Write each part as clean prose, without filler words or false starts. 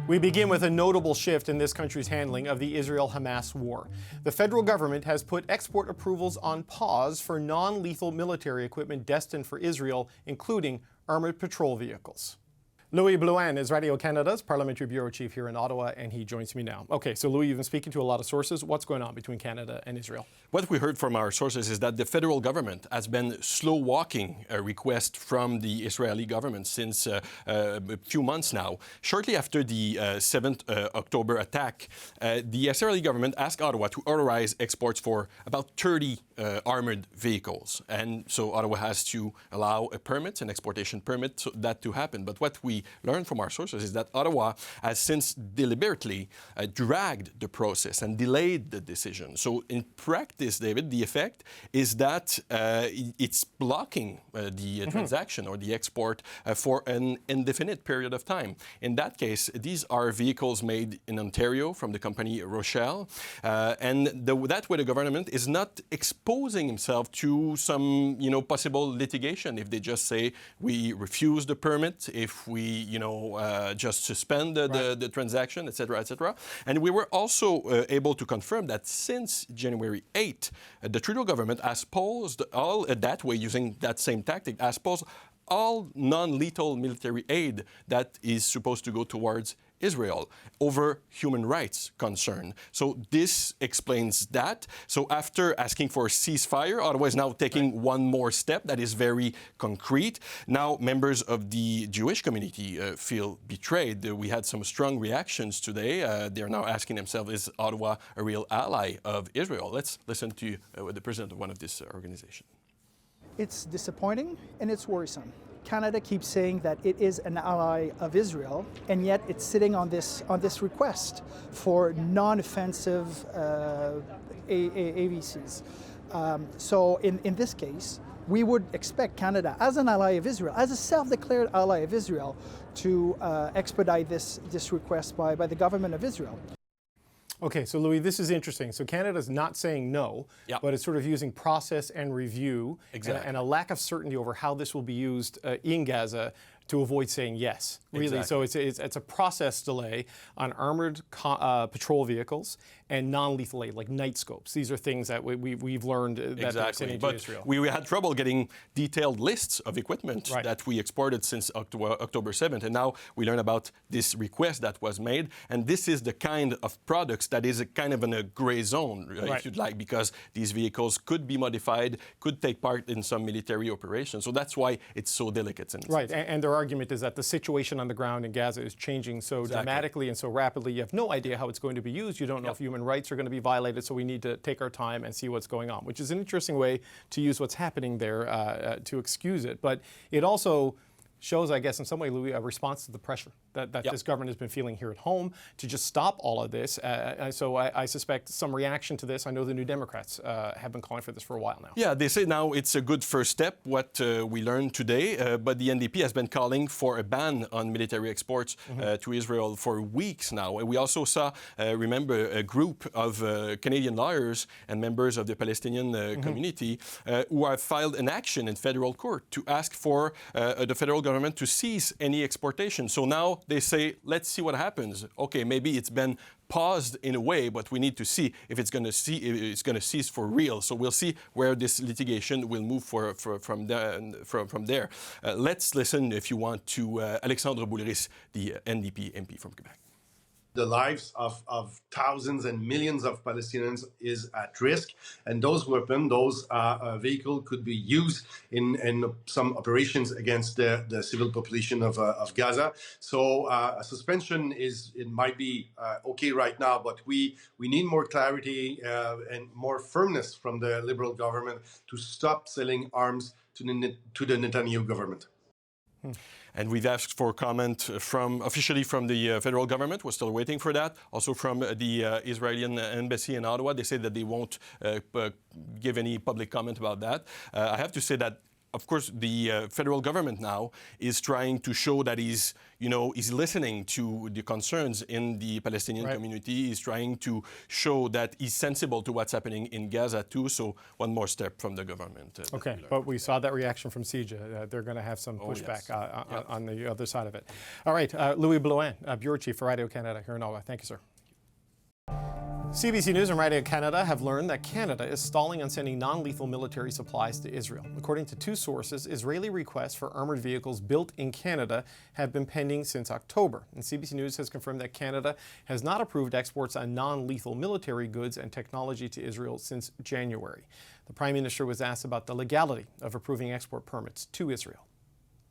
We begin with a notable shift in this country's handling of the Israel-Hamas war. The federal government has put export approvals on pause for non-lethal military equipment destined for Israel, including armored patrol vehicles. Louis Blouin is Radio-Canada's Parliamentary Bureau Chief here in Ottawa, and he joins me now. Okay, so Louis, you've been speaking to a lot of sources. What's going on between Canada and Israel? What we heard from our sources is that the federal government has been slow-walking a request from the Israeli government since a few months now. Shortly after the 7th October attack, the Israeli government asked Ottawa to authorize exports for about 30 armored vehicles. And so Ottawa has to allow a permit, an exportation permit, so that to happen. But what we learned from our sources is that Ottawa has since deliberately dragged the process and delayed the decision. So in practice, David, the effect is that it's blocking the transaction or the export for an indefinite period of time. In that case, these are vehicles made in Ontario from the company Rochelle, and that way the government is not exposing himself to some, possible litigation if they just say we refuse the permit, if we just suspend the transaction, etc., etc. And we were also able to confirm that since January 8th, the Trudeau government has paused all that way, using that same tactic, has paused all non-lethal military aid that is supposed to go towards Israel over human rights concern. So this explains that. So after asking for a ceasefire, Ottawa is now taking one more step that is very concrete. Now members of the Jewish community feel betrayed. We had some strong reactions today. They're now asking themselves, is Ottawa a real ally of Israel? Let's listen to the president of one of this organization. It's disappointing and it's worrisome. Canada keeps saying that it is an ally of Israel, and yet it's sitting on this request for non-offensive AVCs. So in this case, we would expect Canada, as an ally of Israel, as a self-declared ally of Israel, to expedite this request by the government of Israel. Okay, so Louis, this is interesting. So Canada's not saying no, but it's sort of using process and review and a lack of certainty over how this will be used in Gaza to avoid saying yes, really. Exactly. So it's a process delay on armored patrol vehicles and non-lethal aid, like night scopes. These are things that we've learned that they're sending to Israel. We had trouble getting detailed lists of equipment that we exported since October 7th, and now we learn about this request that was made, and this is the kind of products that is kind of in a gray zone, if you'd like, because these vehicles could be modified, could take part in some military operations. So that's why it's so delicate. And their argument is that the situation on the ground in Gaza is changing so dramatically and so rapidly. You have no idea how it's going to be used. You don't know if human rights are going to be violated, so we need to take our time and see what's going on, which is an interesting way to use what's happening there to excuse it. But it also shows, I guess, in some way, Louis, a response to the pressure that this government has been feeling here at home to just stop all of this. So I suspect some reaction to this. I know the New Democrats have been calling for this for a while now. Yeah, they say now it's a good first step, what we learned today, but the NDP has been calling for a ban on military exports to Israel for weeks now. We also saw, remember, a group of Canadian lawyers and members of the Palestinian community who have filed an action in federal court to ask for the federal government to cease any exportation. So now they say, let's see what happens. Okay, maybe it's been paused in a way, but we need to see if it's going to cease for real. So we'll see where this litigation will move from there. Let's listen, if you want, to Alexandre Boulris, the NDP MP from Quebec. The lives of thousands and millions of Palestinians is at risk, and those weapons, those vehicles could be used in some operations against the civil population of Gaza. So a suspension might be okay right now, but we need more clarity and more firmness from the Liberal government to stop selling arms to the Netanyahu government. And we've asked for comment officially from the federal government. We're still waiting for that. Also from the Israeli embassy in Ottawa. They say that they won't give any public comment about that. I have to say that of course, the federal government now is trying to show that he's listening to the concerns in the Palestinian community. He's trying to show that he's sensible to what's happening in Gaza too. So one more step from the government. Okay, but we saw that reaction from CJ. They're going to have some pushback on the other side of it. All right, Louis Bloin, Bureau Chief for Radio Canada here in Ottawa. Thank you, sir. CBC News and Radio Canada have learned that Canada is stalling on sending non-lethal military supplies to Israel. According to two sources, Israeli requests for armored vehicles built in Canada have been pending since October. And CBC News has confirmed that Canada has not approved exports on non-lethal military goods and technology to Israel since January. The Prime Minister was asked about the legality of approving export permits to Israel.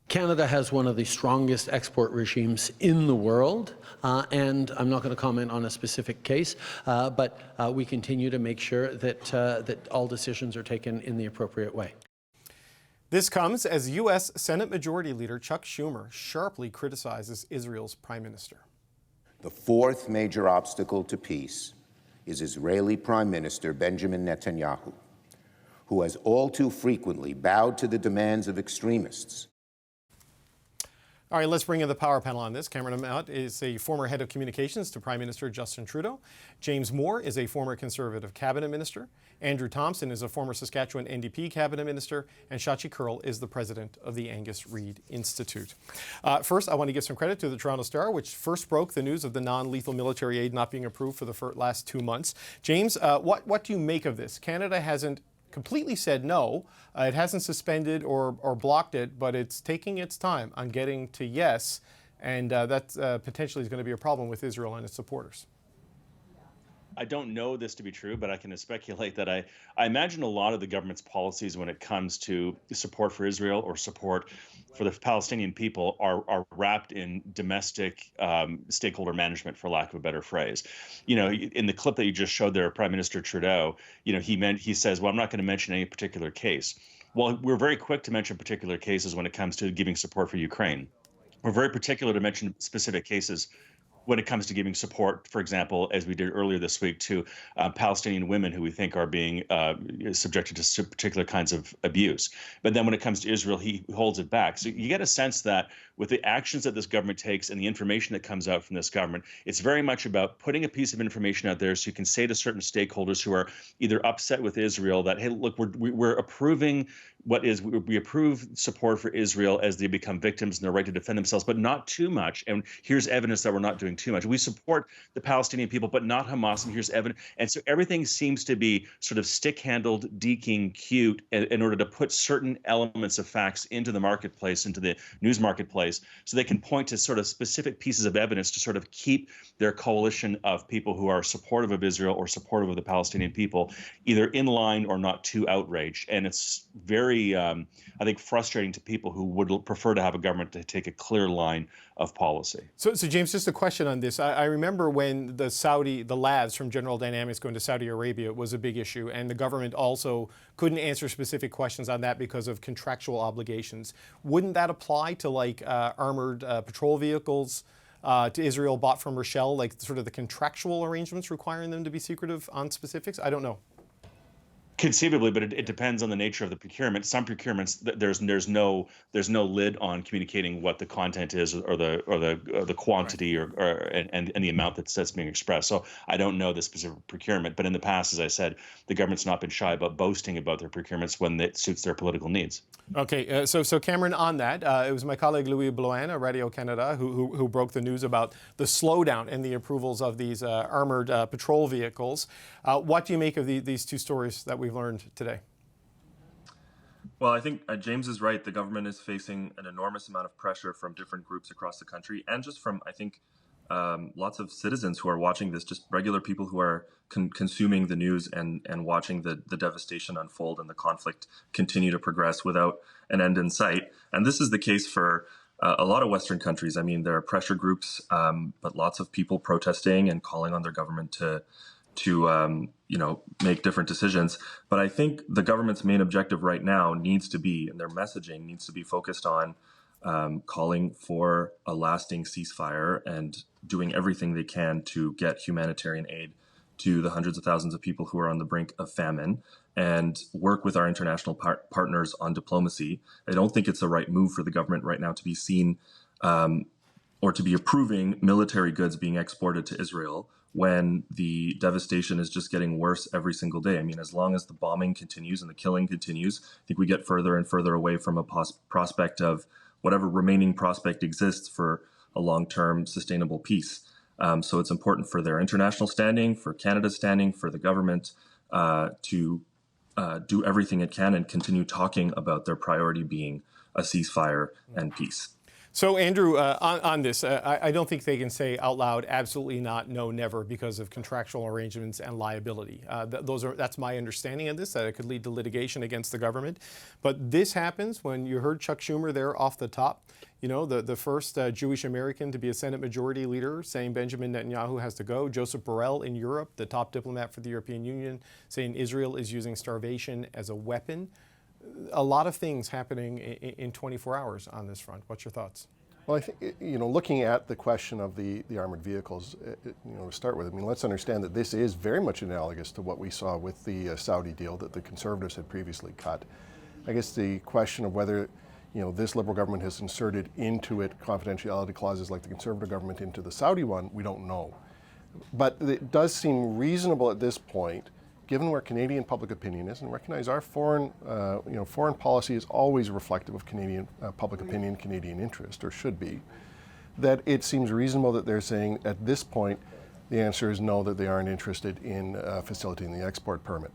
Canada has one of the strongest export regimes in the world, and I'm not going to comment on a specific case, but we continue to make sure that all decisions are taken in the appropriate way. This comes as U.S. Senate Majority Leader Chuck Schumer sharply criticizes Israel's Prime Minister. The fourth major obstacle to peace is Israeli Prime Minister Benjamin Netanyahu, who has all too frequently bowed to the demands of extremists. All right, let's bring in the power panel on this. Cameron Amott is a former head of communications to Prime Minister Justin Trudeau. James Moore is a former Conservative cabinet minister. Andrew Thompson is a former Saskatchewan NDP cabinet minister. And Shachi Kurl is the president of the Angus Reid Institute. First, I want to give some credit to the Toronto Star, which first broke the news of the non-lethal military aid not being approved for the last 2 months. James, what do you make of this? Canada hasn't completely said no. It hasn't suspended or blocked it, but it's taking its time on getting to yes, and that potentially is going to be a problem with Israel and its supporters. I don't know this to be true, but I can speculate that I imagine a lot of the government's policies when it comes to support for Israel or support for the Palestinian people are wrapped in domestic stakeholder management, for lack of a better phrase. You know, in the clip that you just showed there, Prime Minister Trudeau, you know, he says, well, I'm not going to mention any particular case. Well, we're very quick to mention particular cases when it comes to giving support for Ukraine. We're very particular to mention specific cases when it comes to giving support, for example, as we did earlier this week, to Palestinian women who we think are being subjected to particular kinds of abuse. But then when it comes to Israel, he holds it back. So you get a sense that with the actions that this government takes and the information that comes out from this government, it's very much about putting a piece of information out there so you can say to certain stakeholders who are either upset with Israel that, hey, look, we're approving we approve support for Israel as they become victims and their right to defend themselves, but not too much. And here's evidence that we're not doing too much. We support the Palestinian people, but not Hamas. And here's evidence. And so everything seems to be sort of stick-handled, deking, cute in order to put certain elements of facts into the marketplace, into the news marketplace, so they can point to sort of specific pieces of evidence to sort of keep their coalition of people who are supportive of Israel or supportive of the Palestinian people either in line or not too outraged. And it's very I think, frustrating to people who would prefer to have a government to take a clear line of policy. So James, just a question on this. I remember when the labs from General Dynamics going to Saudi Arabia was a big issue, and the government also couldn't answer specific questions on that because of contractual obligations. Wouldn't that apply to like armored patrol vehicles to Israel bought from Rochelle, like sort of the contractual arrangements requiring them to be secretive on specifics? I don't know. Conceivably, but it depends on the nature of the procurement. Some procurements, there's no lid on communicating what the content is or the quantity and the amount that's being expressed. So I don't know the specific procurement, but in the past, as I said, the government's not been shy about boasting about their procurements when it suits their political needs. Okay, so Cameron, on that, it was my colleague Louis Bloin of Radio Canada who broke the news about the slowdown in the approvals of these armored patrol vehicles. What do you make of these two stories that we've learned today? Well, I think James is right. The government is facing an enormous amount of pressure from different groups across the country, and just from, I think, lots of citizens who are watching this, just regular people who are consuming the news and watching the devastation unfold and the conflict continue to progress without an end in sight. And this is the case for a lot of Western countries. I mean, there are pressure groups, but lots of people protesting and calling on their government to make different decisions. But I think the government's main objective right now needs to be, and their messaging needs to be focused on calling for a lasting ceasefire and doing everything they can to get humanitarian aid to the hundreds of thousands of people who are on the brink of famine and work with our international partners on diplomacy. I don't think it's the right move for the government right now to be seen or to be approving military goods being exported to Israel when the devastation is just getting worse every single day. I mean, as long as the bombing continues and the killing continues, I think we get further and further away from a prospect of whatever remaining prospect exists for a long-term sustainable peace. So it's important for their international standing, for Canada's standing, for the government to do everything it can and continue talking about their priority being a ceasefire and peace. So, Andrew, on this, I don't think they can say out loud, absolutely not, no, never, because of contractual arrangements and liability. That's my understanding of this, that it could lead to litigation against the government. But this happens when you heard Chuck Schumer there off the top, you know, the first Jewish American to be a Senate Majority Leader, saying Benjamin Netanyahu has to go. Joseph Borrell in Europe, the top diplomat for the European Union, saying Israel is using starvation as a weapon. A lot of things happening in 24 hours on this front. What's your thoughts? Well, I think, you know, looking at the question of the armored vehicles, you know, to start with, I mean, let's understand that this is very much analogous to what we saw with the Saudi deal that the Conservatives had previously cut. I guess the question of whether, you know, this Liberal government has inserted into it confidentiality clauses like the Conservative government into the Saudi one, we don't know. But it does seem reasonable at this point, given where Canadian public opinion is, and recognize our foreign policy is always reflective of Canadian public opinion, Canadian interest, or should be, that it seems reasonable that they're saying at this point, the answer is no, that they aren't interested in facilitating the export permit.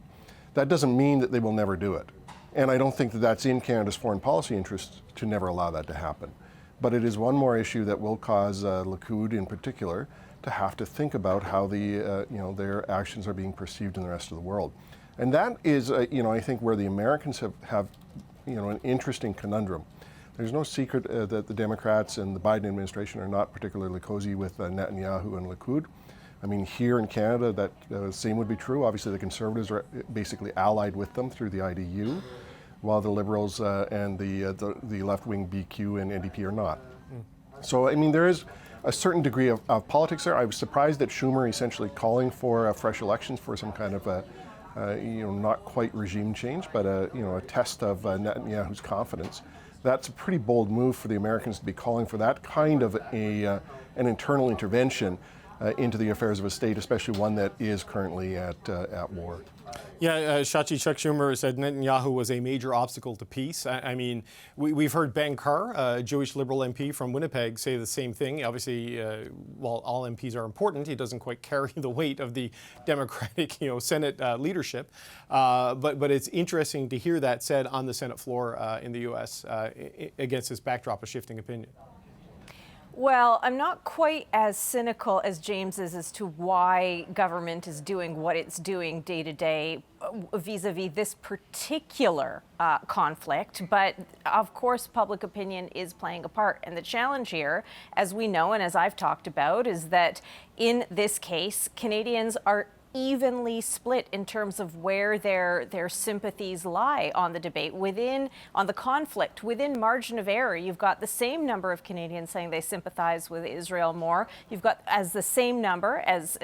That doesn't mean that they will never do it. And I don't think that that's in Canada's foreign policy interest to never allow that to happen. But it is one more issue that will cause Likud in particular to have to think about how their actions are being perceived in the rest of the world. And that is, I think where the Americans have an interesting conundrum. There's no secret that the Democrats and the Biden administration are not particularly cozy with Netanyahu and Likud. I mean, here in Canada, that same would be true. Obviously, the Conservatives are basically allied with them through the IDU, while the Liberals and the left-wing BQ and NDP are not. So, I mean, there is a certain degree of politics there. I was surprised that Schumer essentially calling for fresh elections for some kind of not quite regime change, but a test of Netanyahu's confidence. That's a pretty bold move for the Americans to be calling for that kind of an internal intervention into the affairs of a state, especially one that is currently at war. Yeah, Chuck Schumer said Netanyahu was a major obstacle to peace. I mean, we've heard Ben Carr, a Jewish Liberal MP from Winnipeg, say the same thing. Obviously, while all MPs are important, he doesn't quite carry the weight of the Democratic, Senate leadership. But it's interesting to hear that said on the Senate floor in the U.S. Against this backdrop of shifting opinion. Well, I'm not quite as cynical as James is as to why government is doing what it's doing day to day vis-a-vis this particular conflict. But of course, public opinion is playing a part. And the challenge here, as we know and as I've talked about, is that in this case, Canadians are evenly split in terms of where their sympathies lie on the debate, on the conflict. Within margin of error, you've got the same number of Canadians saying they sympathize with Israel more. You've got as the same number as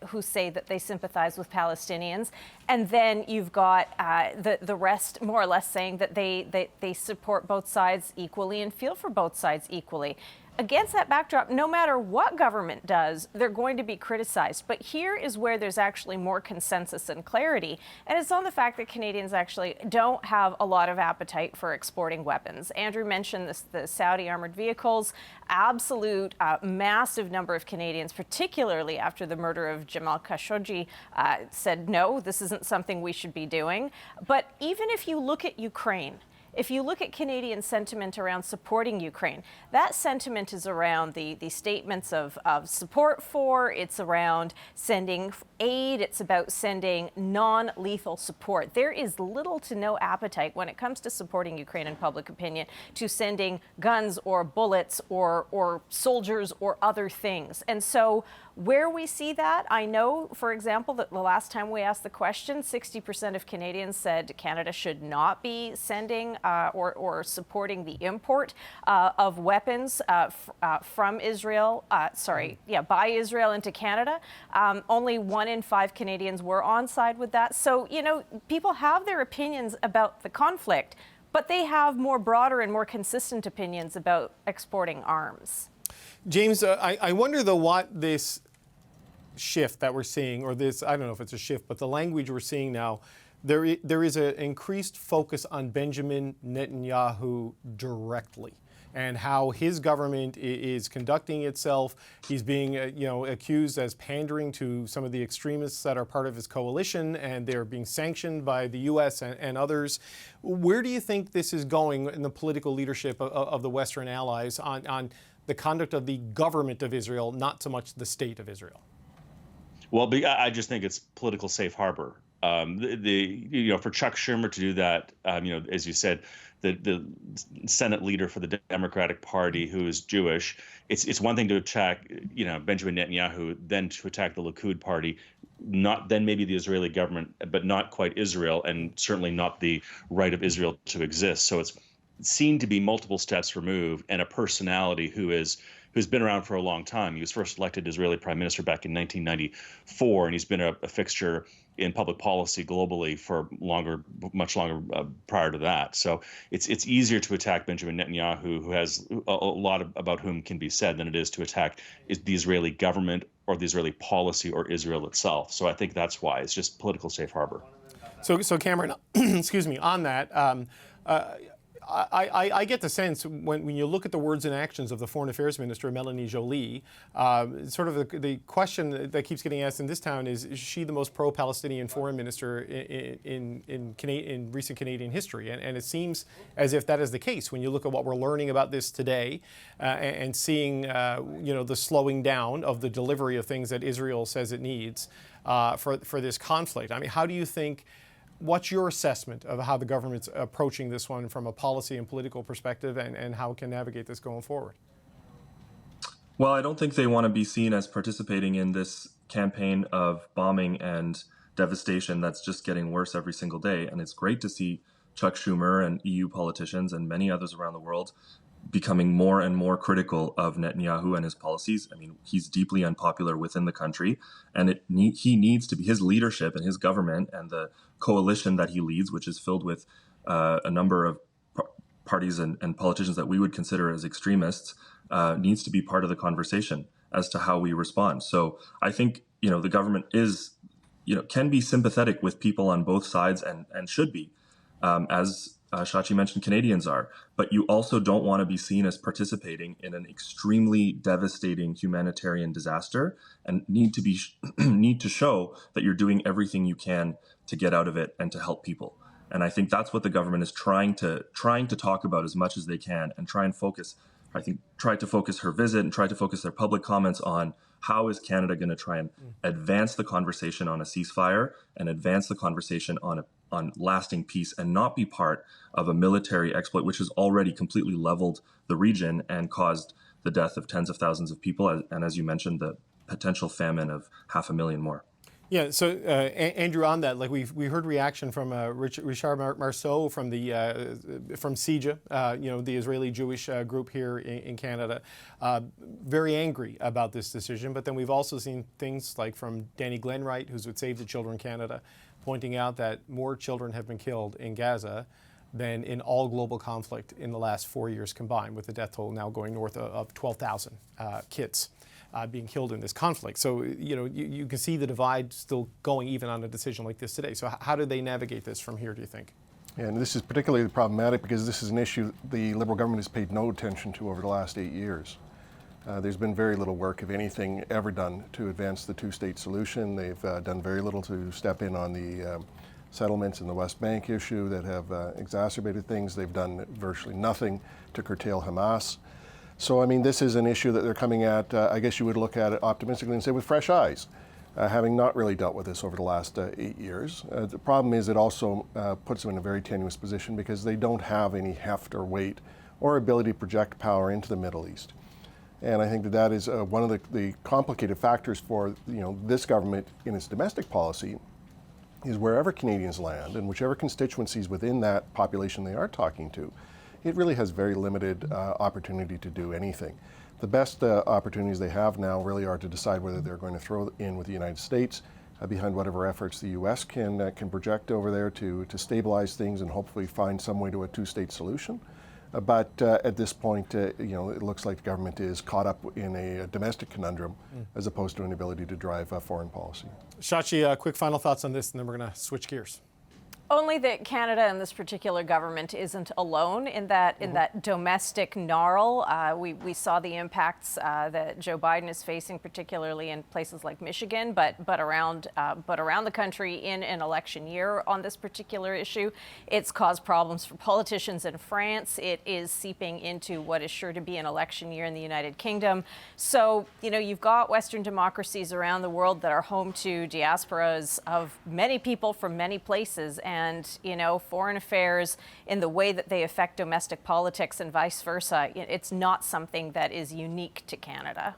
who say that they sympathize with Palestinians. And then you've got the rest more or less saying that they support both sides equally and feel for both sides equally. Against that backdrop, no matter what government does, they're going to be criticized. But here is where there's actually more consensus and clarity. And it's on the fact that Canadians actually don't have a lot of appetite for exporting weapons. Andrew mentioned the Saudi armored vehicles. Absolute massive number of Canadians, particularly after the murder of Jamal Khashoggi, said, no, this isn't something we should be doing. But even if you look at Ukraine, if you look at Canadian sentiment around supporting Ukraine, that sentiment is around the statements of support for, it's around sending aid, it's about sending non-lethal support. There is little to no appetite when it comes to supporting Ukraine in public opinion to sending guns or bullets or soldiers or other things. And so where we see that, I know, for example, that the last time we asked the question, 60% of Canadians said Canada should not be sending or supporting the import of weapons from Israel, by Israel into Canada. Only 1 in 5 Canadians were on side with that. So, people have their opinions about the conflict, but they have more broader and more consistent opinions about exporting arms. James, I wonder, though, what this shift that we're seeing, or this, I don't know if it's a shift, but the language we're seeing now, there is an increased focus on Benjamin Netanyahu directly, and how his government is conducting itself. He's being, accused as pandering to some of the extremists that are part of his coalition, and they're being sanctioned by the U.S. and others. Where do you think this is going in the political leadership of the Western allies on the conduct of the government of Israel, not so much the state of Israel? Well, I just think it's political safe harbor. For Chuck Schumer to do that, as you said, the Senate leader for the Democratic Party, who is Jewish, it's one thing to attack, Benjamin Netanyahu, then to attack the Likud party, not then maybe the Israeli government, but not quite Israel, and certainly not the right of Israel to exist. So it's seen to be multiple steps removed, and a personality who's been around for a long time. He was first elected Israeli prime minister back in 1994, and he's been a fixture in public policy globally for much longer prior to that. So it's easier to attack Benjamin Netanyahu, who has a lot about whom can be said, than it is to attack the Israeli government or the Israeli policy or Israel itself. So I think that's why it's just political safe harbor. So Cameron, excuse me, on that, I get the sense when you look at the words and actions of the Foreign Affairs Minister, Melanie Joly, sort of the question that keeps getting asked in this town is she the most pro-Palestinian foreign minister in recent Canadian history? And it seems as if that is the case when you look at what we're learning about this today and seeing the slowing down of the delivery of things that Israel says it needs for this conflict. I mean, how do you think? What's your assessment of how the government's approaching this one from a policy and political perspective, and how it can navigate this going forward? Well, I don't think they want to be seen as participating in this campaign of bombing and devastation that's just getting worse every single day. And it's great to see Chuck Schumer and EU politicians and many others around the world becoming more and more critical of Netanyahu and his policies. I mean, he's deeply unpopular within the country, and he needs to be, his leadership and his government and the coalition that he leads, which is filled with a number of parties and politicians that we would consider as extremists, needs to be part of the conversation as to how we respond. So I think, the government can be sympathetic with people on both sides and should be, as Shachi mentioned, Canadians are, but you also don't want to be seen as participating in an extremely devastating humanitarian disaster, and need to show that you're doing everything you can to get out of it and to help people. And I think that's what the government is trying to talk about as much as they can, and try to focus her visit and try to focus their public comments on how is Canada going to try and advance the conversation on a ceasefire and advance the conversation on lasting peace, and not be part of a military exploit which has already completely leveled the region and caused the death of tens of thousands of people, and as you mentioned, the potential famine of 500,000 more. Yeah, so Andrew, on that, like we heard reaction from Richard Marceau from from CIJA, the Israeli Jewish group here in Canada, very angry about this decision. But then we've also seen things like from Danny Glenwright, who's with Save the Children Canada, pointing out that more children have been killed in Gaza than in all global conflict in the last 4 years combined, with the death toll now going north of 12,000 kids being killed in this conflict. So, you can see the divide still going even on a decision like this today. So how do they navigate this from here, do you think? And this is particularly problematic because this is an issue the Liberal government has paid no attention to over the last 8 years. There's been very little work, if anything, ever done to advance the two-state solution. They've done very little to step in on the settlements in the West Bank issue that have exacerbated things. They've done virtually nothing to curtail Hamas. So, I mean, this is an issue that they're coming at, I guess you would look at it optimistically and say with fresh eyes, having not really dealt with this over the last 8 years. The problem is it also puts them in a very tenuous position because they don't have any heft or weight or ability to project power into the Middle East. And I think that is one of the complicated factors for this government in its domestic policy, is wherever Canadians land and whichever constituencies within that population they are talking to, it really has very limited opportunity to do anything. The best opportunities they have now really are to decide whether they're going to throw in with the United States behind whatever efforts the U.S. can project over there to stabilize things and hopefully find some way to a two-state solution. But at this point, it looks like the government is caught up in a domestic conundrum as opposed to an ability to drive foreign policy. Shachi, quick final thoughts on this, and then we're going to switch gears. Only that Canada and this particular government isn't alone in that domestic gnarl. We saw the impacts that Joe Biden is facing, particularly in places like Michigan, but around the country in an election year on this particular issue. It's caused problems for politicians in France. It is seeping into what is sure to be an election year in the United Kingdom. So, you've got Western democracies around the world that are home to diasporas of many people from many places. And, foreign affairs in the way that they affect domestic politics and vice versa, it's not something that is unique to Canada.